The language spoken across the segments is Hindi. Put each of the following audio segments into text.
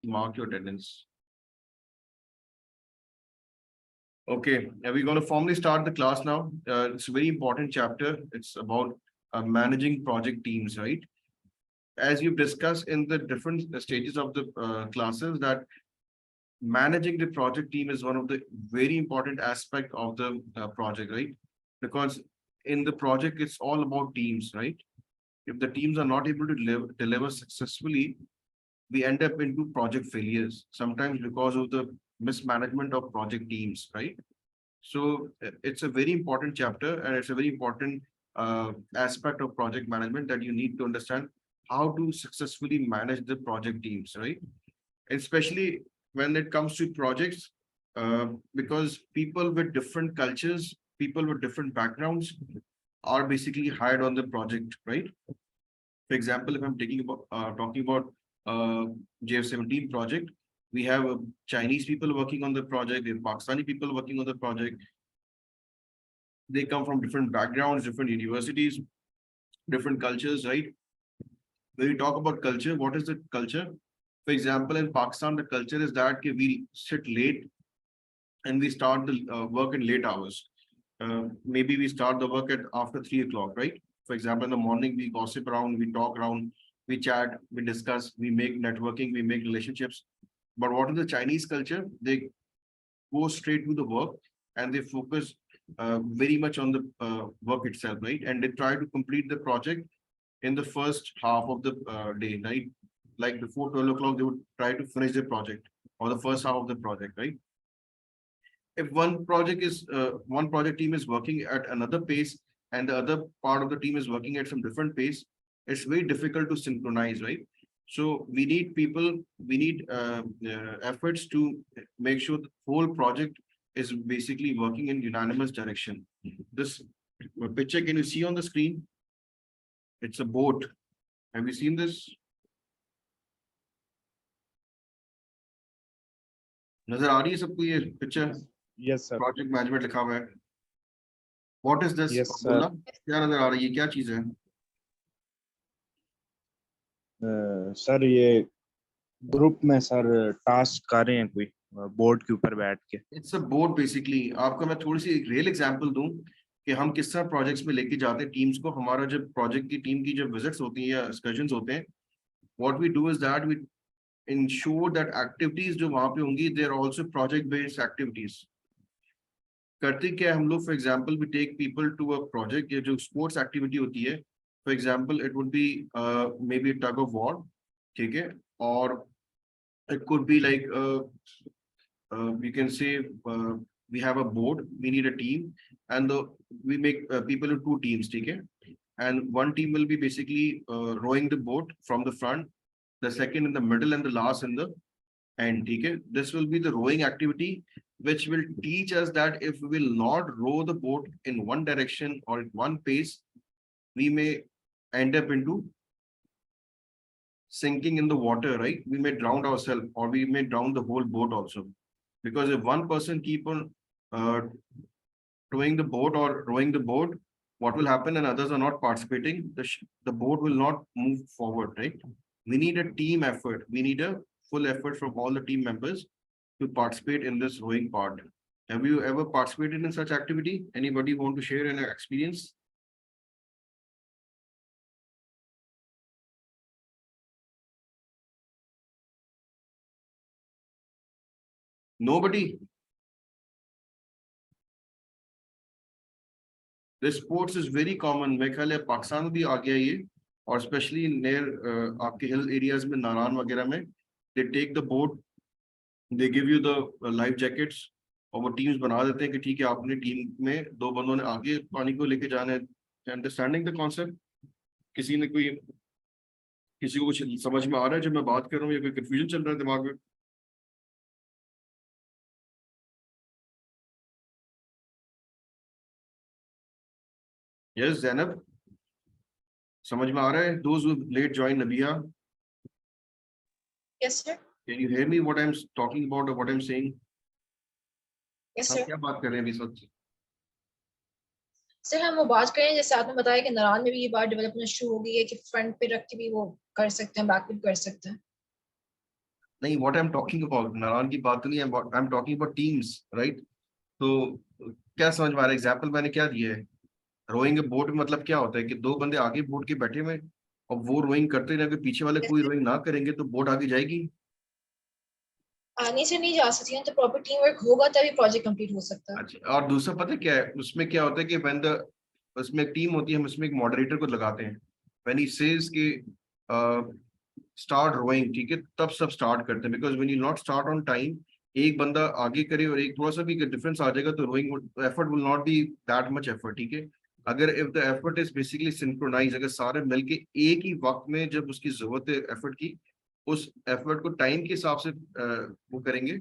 mark your attendance. Okay, we're going to formally start the class now. It's a very important chapter. It's about managing project teams, right? As you've discussed in the different stages of the classes, that managing the project team is one of the very important aspect of the project, right? Because in the project, it's all about teams, right? If the teams are not able to deliver successfully, we end up into project failures, sometimes because of the mismanagement of project teams, right? So it's a very important chapter, and it's a very important aspect of project management that you need to understand how to successfully manage the project teams, right? Especially when it comes to projects, because people with different cultures, people with different backgrounds are basically hired on the project, right? For example, if I'm talking about JF17 project, we have Chinese people working on the project, we have Pakistani people working on the project. They come from different backgrounds, different universities, different cultures, right? When we talk about culture, what is the culture? For example, in Pakistan, the culture is that we sit late and we start the work in late hours. Maybe we start the work at after 3 o'clock, right? For example, in the morning, we gossip around, we talk around, we chat, we discuss, we make networking, we make relationships. But what is the Chinese culture? They go straight to the work and they focus very much on the work itself, right? And they try to complete the project in the first half of the day, right? Like before 12 o'clock, they would try to finish the project or the first half of the project, right? If one project team is working at another pace and the other part of the team is working at some different pace, it's very difficult to synchronize, right? So we need people, we need efforts to make sure the whole project is basically working in unanimous direction. This picture, can you see on the screen? It's a boat. Have you seen this? नजर आ रही है सबको ये picture? Yes, sir. Project management लिखा हुआ है. What is this? Yes, sir. Abdullah, क्या नजर आ रही है, क्या चीज है? सर ये ग्रुप में सर टास्क कर रहे हैं कोई बोर्ड के ऊपर बैठ के. It's a board basically. आपको मैं थोड़ी सी एक रियल एग्जांपल दूं कि हम किस तरह प्रोजेक्ट्स में लेके जाते हैं टीम्स को. हमारा जब प्रोजेक्ट की टीम की जब विजिट्स होती हैं या एक्सकर्जन्स होते हैं, what we do is that we ensure that activities जो वहां पे होंगी they are also project based activities. करते क्या हम लोग, for example we take people to a project. ये जो स्पोर्ट्स एक्टिविटी होती है, for example it would be maybe tug of war, ठीक है, और it could be like you can say we have a board, we need a team, and we make people in 2 teams, okay? And one team will be basically rowing the boat from the front, the second in the middle, and the last in the end, okay? This will be the rowing activity, which will teach us that if we will not row the boat in one direction or at one pace, we may end up into sinking in the water, right? We may drown ourselves, or we may drown the whole boat also. Because if one person keep on towing the boat or rowing the boat, what will happen, and others are not participating, the boat will not move forward, right? We need a team effort. We need a full effort from all the team members to participate in this rowing part. Have you ever participated in such activity? Anybody want to share an experience? Nobody? This sports is very common. मेरे ख्याल है पाकिस्तान में भी आ गया ये, और स्पेशली near आपके हिल एरियाज में, नारान वगैरह में, they take the boat, they give you the life jackets, और वो टीम्स बना देते हैं कि ठीक है आपने टीम में 2 बंदों ने आगे पानी को लेके जाना है. Understanding the concept? किसी ने किसी को कुछ समझ में आ रहा है जब मैं बात कर रहा हूँ, या कोई कंफ्यूजन चल रहा है दिमाग में? यस ज़ैनब, समझ में आ रहा है? दोज हु लेट जॉइन, नबिया, Yes, sir. Can you hear me what I am talking about, what I am saying? Yes, हम sir. क्या बात कर रहे हैं अभी सच? सर हम वो बात करें जैसे आपने बताया कि नारायण में भी ये बात डेवलपमेंट शुरू हो गई है कि फ्रंट पे रख के भी वो कर सकते हैं, बैक पे कर सकते हैं. नहीं, what I am talking about, Narayan की बात तो नहीं, I am talking about teams, right? तो क्या समझ में आ रहा है? एग्जाम्पल मैंने क्या दिया है? रोइंग बोट में मतलब क्या होता है कि दो बंदे आगे बोट के बैठे हुए हैं, और वो रोइंग करते रहे, अगर पीछे वाले कोई रोइंग ना करेंगे तो बोट आगे जाएगी। आने से नहीं जा सकती है, तो प्रॉपर टीम वर्क होगा तभी प्रोजेक्ट कंप्लीट हो सकता है। अच्छा, और दूसरा पता है क्या है उसमें? क्या होता है कि when the उसमें एक टीम होती है, हम उसमें एक मॉडरेटर को लगाते हैं। व्हेन ही सेज कि स्टार्ट रोइंग, ठीक है, तब सब स्टार्ट करते हैं, because when you not start on time, एक बंदा आगे करे और एक थोड़ा सा भी डिफरेंस आ जाएगा तो rowing effort will not be that much effort, ठीक है। अगर if the effort is basically synchronise, अगर सारे मिलके एक ही वक्त में जब उसकी जरूरत है एफर्ट की, उस एफर्ट को टाइम के हिसाब से वो करेंगे,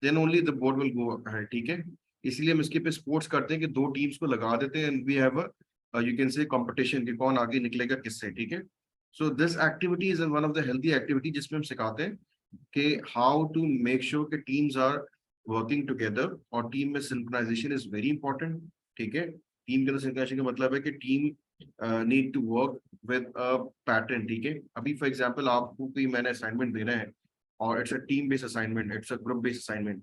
then only the board will go ahead, ठीक है। इसलिए हम इसके पे स्पोर्ट्स करते हैं कि दो टीम्स को लगा देते हैं, and we have a you can say competition कि कौन आगे निकलेगा किससे, ठीक है। So this activity is one of the healthy activity, जिसमें हम सिखाते हैं कि हाउ टू मेक श्योर कि टीम्स आर वर्किंग टुगेदर, और टीम में सिंक्रोनाइजेशन इज वेरी इंपॉर्टेंट, ठीक है। टीम के अंदर सिंक्रोनाइजेशन का मतलब है कि team need to work with a pattern, ठीक है। अभी फॉर एग्जांपल आपको कोई मैंने असाइनमेंट देना है, और it's a team based assignment, it's a group based assignment,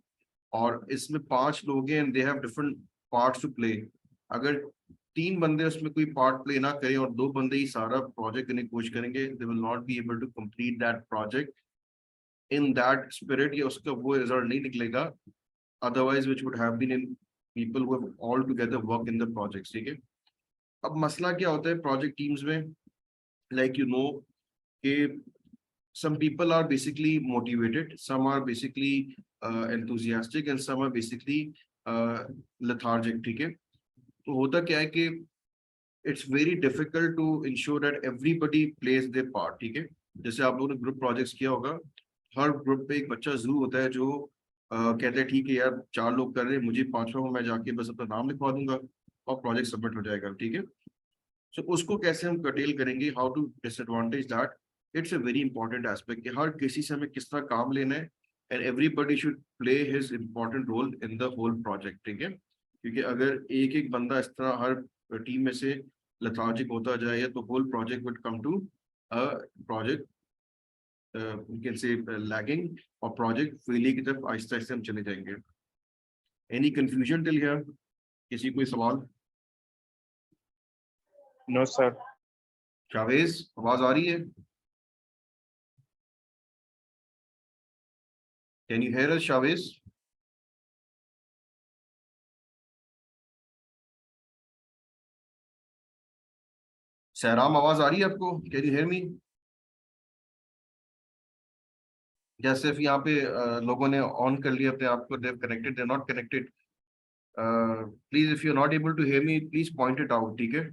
और इसमें 5 लोग हैं and they have different parts to play. अगर 3 बंदे उसमें कोई पार्ट प्ले ना करें और 2 बंदे ही सारा प्रोजेक्ट करने की कोशिश करेंगे, they will not be able to complete that project in that spirit, या उसका वो रिजल्ट नहीं निकलेगा otherwise which would have been in people who have all together work in the projects, ठीक है। अब मसला क्या होता है प्रोजेक्ट टीम्स में, लाइक यू नो कि some people are basically motivated, some are basically enthusiastic, and some are basically lethargic, ठीक है। तो होता क्या है कि it's very difficult to ensure that everybody plays their part, ठीक है। जैसे आप लोगों ने ग्रुप प्रोजेक्ट्स किया होगा, हर ग्रुप पे एक बच्चा जरूर होता है जो कहते हैं ठीक है यार 4 लोग कर रहे हैं, मुझे 5वां को मैं जाके बस अपना नाम लिखवा दूंगा और प्रोजेक्ट सबमिट हो जाएगा, ठीक है। सो उसको कैसे हम कटेल करेंगे, how to disadvantage that, it's a very important aspect कि हर किसी से हमें किस तरह काम लेना है, and everybody should play his important role in the whole project, ठीक है। क्योंकि अगर एक एक बंदा इस तरह हर टीम में से लेथार्जिक होता जाए तो whole project would come to a project you can say lagging, और प्रोजेक्ट फेलियर की तरफ आहिस्ता आहिस्ता हम चले जाएंगे। Any confusion till here? किसी कोई सवाल? No sir. जावेज, आवाज आ रही है? Can you hear us, Chavez? सहराम, आवाज आ रही है आपको? Can you hear me? जैसे यहाँ पे लोगों ने ऑन कर लिया अपने आप को, they're connected, they're not connected. Please, if you're not able to hear me, please point it out, ठीक है?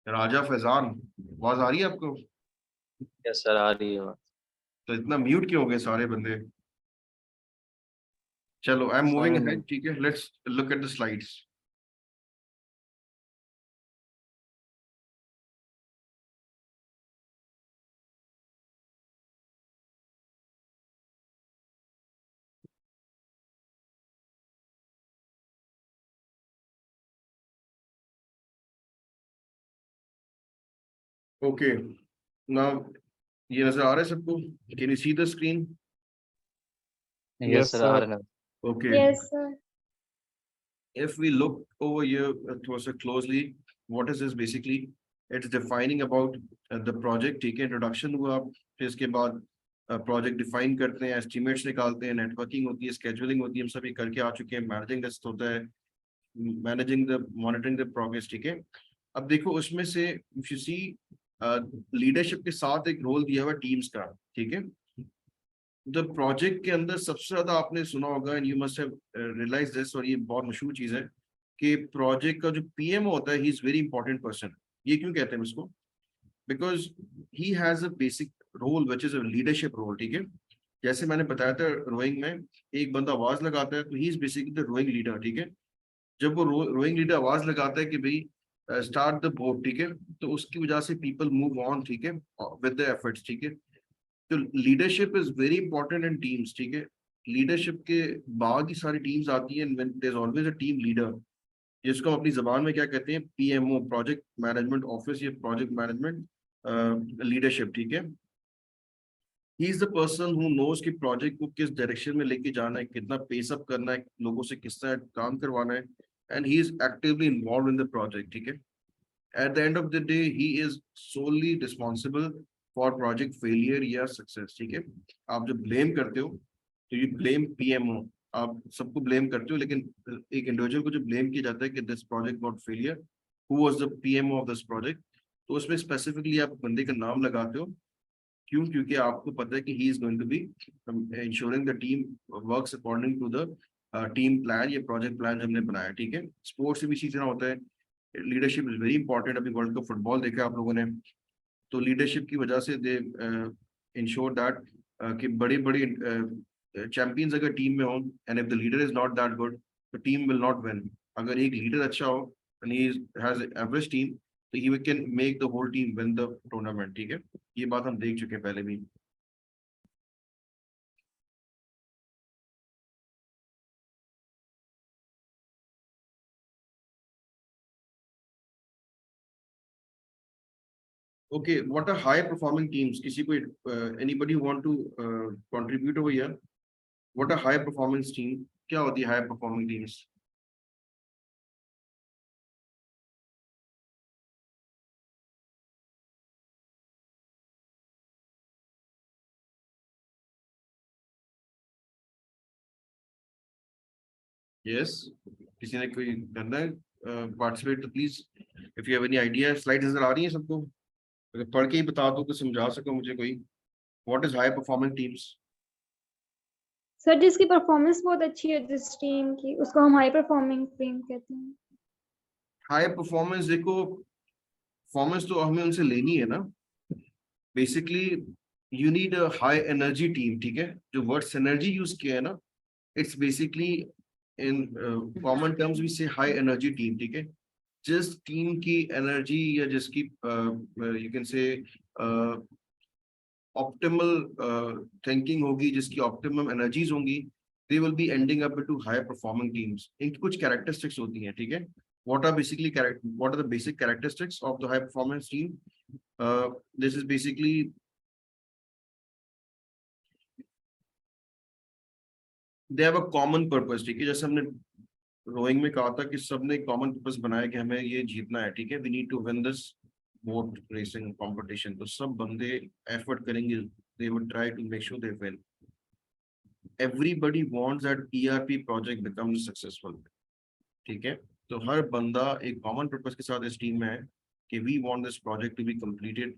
राजा फैजान, आवाज आ रही है आपको? यस सर, आ रही है। तो इतना म्यूट क्यों हो गए सारे बंदे? चलो, आई एम मूविंग समझ अहेड, ठीक है, let's look at the slides. Okay, now ये नजर आ रहा है सबको? Can you see the screen? Yes yes sir, आ सर। रहे हैं। Okay, yes sir. if we look over here closer closely, what is this basically? It's defining about the project, ठीक है, इंट्रोडक्शन हुआ, फिर इसके बाद प्रोजेक्ट डिफाइन करते हैं, एस्टिमेट्स निकालते हैं, नेटवर्किंग होती है, स्केजुअलिंग होती है, हम सभी करके आ चुके हैं, मैनेजिंग लिस्ट होता है, managing the monitoring the progress, ठीक है। अब देखो उसमें से इफ यू सी लीडरशिप के साथ एक रोल दिया हुआ टीम्स का, ठीक है। द प्रोजेक्ट के अंदर सबसे ज्यादा आपने सुना होगा, and you must have realise this, और ये बहुत मशहूर चीज है कि प्रोजेक्ट का जो पीएम होता है, he is very important person. ये क्यों कहते हैं इसको? Because he has a basic role which is a leadership role, ठीक है। जैसे मैंने बताया था रोइंग में एक बंदा आवाज लगाता है, तो he is basically the rowing leader, ठीक है। जब वो रोइंग लीडर आवाज लगाता है कि भाई स्टार्ट द बोट, ठीक है, तो उसकी वजह से पीपल मूव ऑन, ठीक है, विद द एफर्ट्स, ठीक है। तो leadership is very important in teams, ठीक है। लीडरशिप के बाद ही सारी टीम्स आती है, there is always a team leader. जिसको हम अपनी जबान में क्या कहते हैं, PMO, प्रोजेक्ट मैनेजमेंट ऑफिस या प्रोजेक्ट मैनेजमेंट लीडरशिप, ठीक है। He is the person who knows कि प्रोजेक्ट को किस डायरेक्शन में लेके जाना है, कितना पेस अप करना है, लोगों से किस तरह काम करवाना है, and he is actively involve in the project, ठीक है। At the end of the day, he is solely responsible for project failure या success, ठीक है। आप जब blame करते हो तो you blame PMO, आप सबको blame करते हो, लेकिन एक individual को जो blame किया जाता है कि this project got failure, who was the PMO of this project, तो उसमें specifically आप बंदे का नाम लगाते हो। क्यों? क्योंकि आपको पता है कि he is going to be ensuring the team works according to the team plan या project plan जो हमने बनाया, ठीक है। स्पोर्ट्स में भी इसी तरह होता है। Leadership is very important. अभी वर्ल्ड कप फुटबॉल देखा आप लोगों ने, तो लीडरशिप की वजह से दे इंश्योर दैट कि बड़ी बड़ी चैंपियंस अगर टीम में हो, and if the leader is not that good, the team will not win. अगर एक लीडर अच्छा हो and he has average team, तो he can make the whole team win the tournament, ठीक है। ये बात हम देख चुके हैं पहले भी। Okay, what are high performing teams? किसी को anybody want to contribute over here? What are high performance team? क्या होती है high performing teams? Yes, किसी ने कोई करना है participate, तो please if you have any idea, slides नजर आ रही है सबको? अगर पढ़ के ही बता दो तो समझा सको मुझे कोई। What is high performing teams? Sir जिसकी परफॉर्मेंस बहुत अच्छी है जिस टीम की, उसको हम हाई परफॉर्मिंग टीम कहते हैं। High performance, देखो performance तो हमें उनसे लेनी है ना। Basically you need a high energy team, ठीक है। जो word synergy यूज किया है ना, it's basically in common terms we say high energy team, ठीक है। जिस टीम की एनर्जी या जिसकी you can say optimal thinking होगी, जिसकी ऑप्टिमम एनर्जीज होंगी, they will be ending up to high performing teams. इनकी कुछ कैरेक्टरिस्टिक्स होती हैं, ठीक है। What are the basic characteristics of the high performance team? This is basically they have a common purpose, ठीक है। जैसे हमने रोइंग में कहा था कि सबने कॉमन पर्पस बनाया कि हमें ये जीतना है, ठीक है। We need to win this boat racing competition, तो सब बंदे एफर्ट करेंगे, they would try to make sure they win. Everybody wants that ERP project becomes successful, ठीक है। तो हर बंदा एक कॉमन पर्पस के साथ इस टीम में है कि we want this project to be completed,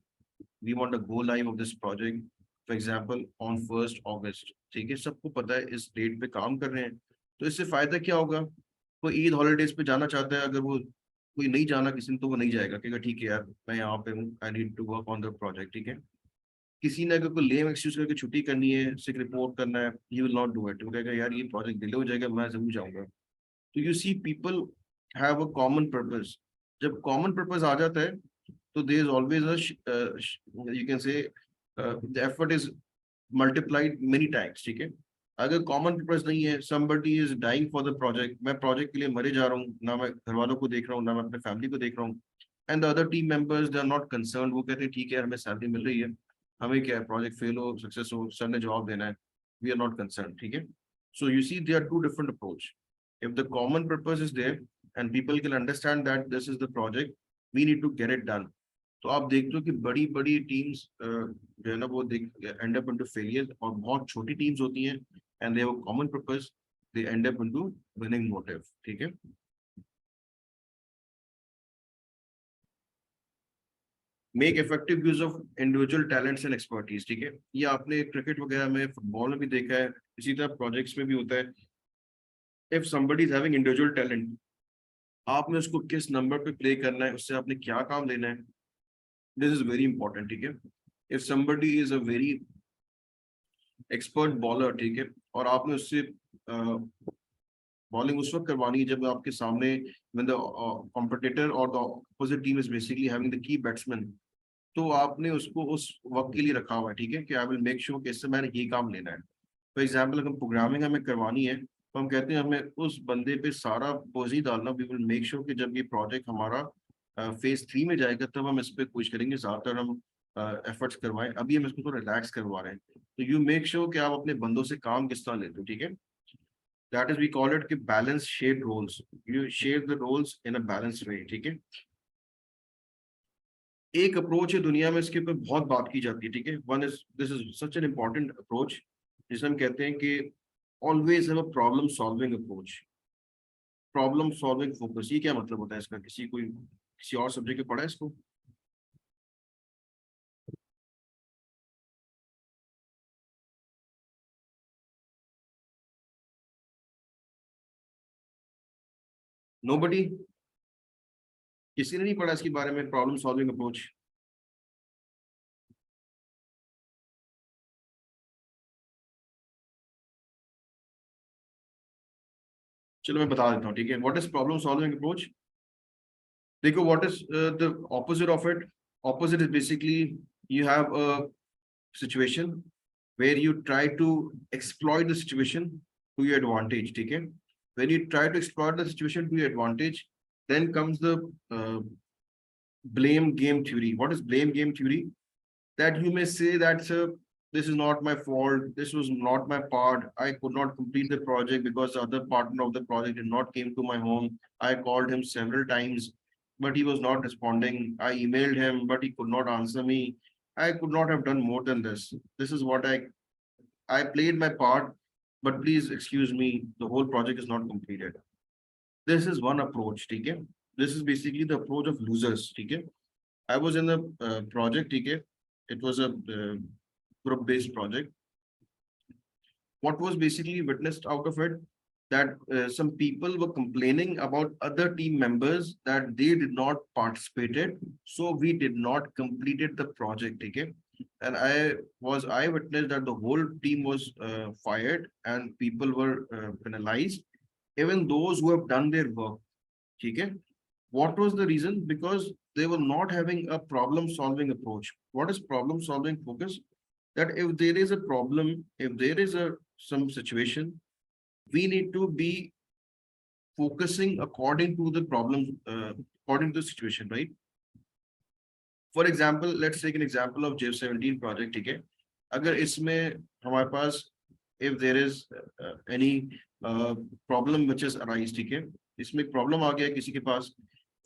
we want a go live of this project for example on 1 August, ठीक है। सबको पता है इस डेट पे काम कर रहे हैं। तो इससे फायदा क्या होगा? कोई ईद हॉलीडेज पे जाना चाहता है, अगर वो कोई नहीं जाना किसी ने, तो वो नहीं जाएगा, कहेगा ठीक है यार मैं यहाँ पे हूँ, I need to work on the project, ठीक है। किसी ने अगर कोई लेम एक्सक्यूज करके छुट्टी करनी है, सिक रिपोर्ट करना है, he will not do it. वो कहेगा यार ये प्रोजेक्ट डिले हो जाएगा, मैं जरूर जाऊंगा। तो you see people have a common purpose. जब कॉमन पर्पस आ जाता है तो there is always you can say the effort is multiplied many times, ठीक है। अगर कॉमन पर्पस नहीं है, somebody is dying for the project, मैं प्रोजेक्ट के लिए मरे जा रहा हूँ, ना मैं घर वालों को देख रहा हूँ, ना मैं अपने फैमिली को देख रहा हूँ, and the other team members they are not concern, वो कहते हैं ठीक है हमें सैलरी मिल रही है, हमें क्या है, प्रोजेक्ट फेल हो सक्सेस हो, सर ने जवाब देना है, वी आर नॉट कंसर्न, ठीक है। So you see they are two different approach. If the common purpose is there and people can understand that this is the project, we need to get it done, तो आप देखते हो कि बड़ी बड़ी टीम्स जो है ना वो एंड अप इनटू फेलियर, और बहुत छोटी टीम्स होती हैं and they have a common purpose, they and up into winning motive, ठीक है। Make effective use of individual talents and expertise, ठीक है। ये आपने क्रिकेट वगैरह में, फुटबॉल में भी देखा है, इसी तरह प्रोजेक्ट्स में भी होता है। If somebody is having individual talent, आपने उसको किस नंबर पे प्ले करना है, उससे आपने क्या काम लेना है, दिस इज वेरी इंपॉर्टेंट, ठीक है। If somebody is a very expert bowler, ठीक है, और आपने उससे बॉलिंग उस वक्त करवानी है जब आपके सामने when the competitor or the opposite team is basically having the key batsman, तो आपने उसको उस वक्त के लिए रखा हुआ है, ठीक है, कि आई विल मेक श्योर कि इससे मैंने ये काम लेना है। फॉर एग्जाम्पल अगर प्रोग्रामिंग हमें करवानी है, तो हम कहते हैं हमें उस बंदे पे सारा बोझ ही डालना। वी विल मेक श्योर कि जब ये प्रोजेक्ट हमारा फेज 3 में जाएगा तब हम इस पे कोशिश करेंगे ज्यादातर हम एफर्ट्स करवाएं। अभी हम इसको थोड़ा रिलैक्स करवा रहे हैं, तो यू मेक श्योर कि आप अपने बंदों से काम किस तरह लेते हो, ठीक है। That is we call it कि balance shape roles, you share the roles in a balanced way, ठीक है। एक अप्रोच है दुनिया में, इसके ऊपर बहुत बात की जाती है, ठीक है। One is this is such an important approach जिसे हम कहते हैं कि always have a problem solving approach, problem solving focus. ये क्या मतलब होता है इसका? किसी और सब्जेक्ट में पढ़ा है इसको? नोबडी? किसी ने नहीं पढ़ा इसके बारे में, प्रॉब्लम सॉल्विंग अप्रोच? चलो मैं बता देता हूँ, ठीक है। What is problem solving approach? देखो, what is the opposite of it? Opposite is basically you have a situation where you try to exploit the situation to your advantage, ठीक है। When you try to exploit the situation to your advantage, then comes the uh, blame game theory. What is blame game theory? That you may say that this is not my fault, this was not my part, I could not complete the project because the other partner of the project did not came to my home. I called him several times but he was not responding. I emailed him but he could not answer me. I could not have done more than this. This is what I played my part, but please excuse me, the whole project is not completed. This is one approach, ठीक है। This is basically the approach of losers, ठीक है। I was in a project, ठीक है। It was a group-based project. What was basically witnessed out of it, that some people were complaining about other team members that they did not participated, so we did not completed the project, okay? And I was eyewitness that the whole team was fired and people were penalized, even those who have done their work, okay? What was the reason? Because they were not having a problem solving approach. What is problem solving focus? That if there is a problem, if there is some situation, we need to be focusing according to the problem, according to the situation, right? For example, let's take an example of JF17 project, ठीक है। अगर इसमें हमारे पास if there is any problem which is arise, ठीक है, इसमें प्रॉब्लम आ गया किसी के पास,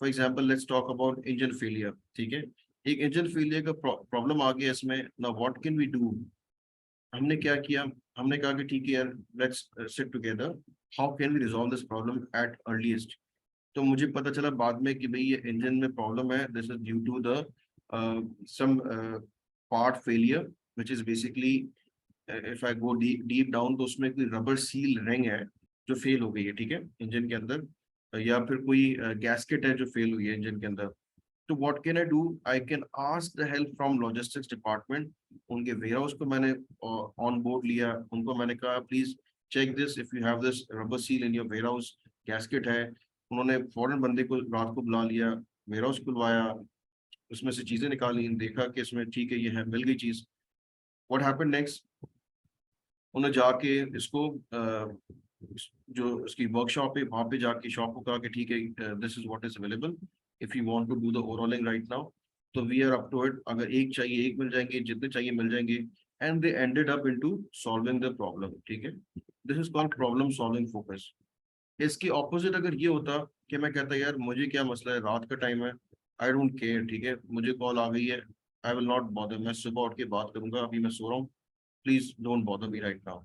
for example let's talk about engine failure, ठीक है। एक इंजन फेलियर का प्रॉब्लम आ गया इसमें, ना व्हाट कैन वी डू? हमने क्या किया? हमने कहा कि ठीक है यार, let's sit together, how can we resolve this problem at earliest. तो मुझे पता चला बाद में कि भाई ये इंजन में प्रॉब्लम है, this is due to the some part failure which is basically, if I go deep down, तो उसमें कोई रबर सील रिंग है जो फेल हो गई है, ठीक है, इंजन के अंदर, या फिर कोई गैस्केट है जो फेल हुई है इंजन के अंदर। तो what can I do? I can ask the help from logistics department. उनके वेयरहाउस को मैंने ऑन बोर्ड लिया, उनको मैंने कहा please check this, if you have this rubber seal in your warehouse, gasket है। उन्होंने फौरन बंदे को रात को बुला लिया, वेयरहाउस खुलवाया, उसमें से चीजें निकाली, देखा कि इसमें ठीक है, ये है, मिल गई चीज। What happened next? उन्हें जाके इसको जो उसकी वर्कशॉप है वहां पे जाके शॉप को कहा कि ठीक है, this is what is available, if you want to do the overhauling right now, तो we are up to it. अगर एक चाहिए एक मिल जाएंगे, जितने चाहिए मिल जाएंगे। And they ended up into solving the problem, ठीक है। This is called problem solving focus. इसकी ऑपोजिट अगर ये होता कि मैं कहता यार मुझे क्या मसला है, रात का टाइम है, आई डोंट केयर, ठीक है, मुझे कॉल आ गई है, आई विल नॉट बॉदर, मैं सुबह उठ के बात करूंगा, अभी मैं सो रहा हूँ, please don't bother me right now.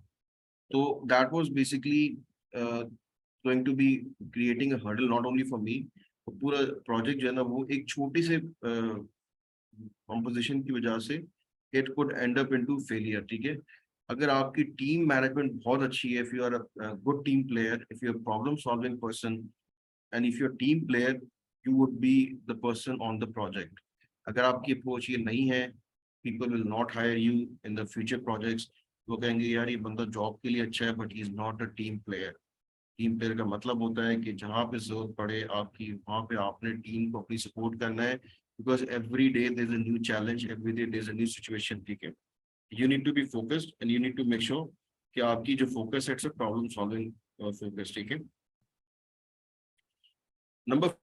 तो that was basically going to be creating a hurdle not only for me. पूरा प्रोजेक्ट जो है ना, वो एक छोटी से कॉम्पोजिशन की वजह से it could end up into failure, ठीक है। अगर आपकी टीम मैनेजमेंट बहुत अच्छी है, if you are a good team player, if you are problem solving person, and if you are team player, you would be the person on the project. अगर आपकी अप्रोच ये नहीं है, people will not hire you in the future projects. वो कहेंगे यार ये बंदा जॉब के लिए अच्छा है but he is not a team player. Team player का मतलब होता है कि जहाँ पे जरूरत पड़े आपकी, वहाँ पे आपने टीम को अपनी सपोर्ट करना है, because every day there is a new challenge, every day there is a new situation, ठीक है। You need to be focused and you need to make sure कि आपकी जो फोकस है इट्स अ प्रॉब्लम सॉल्विंग और focus, ठीक है। नंबर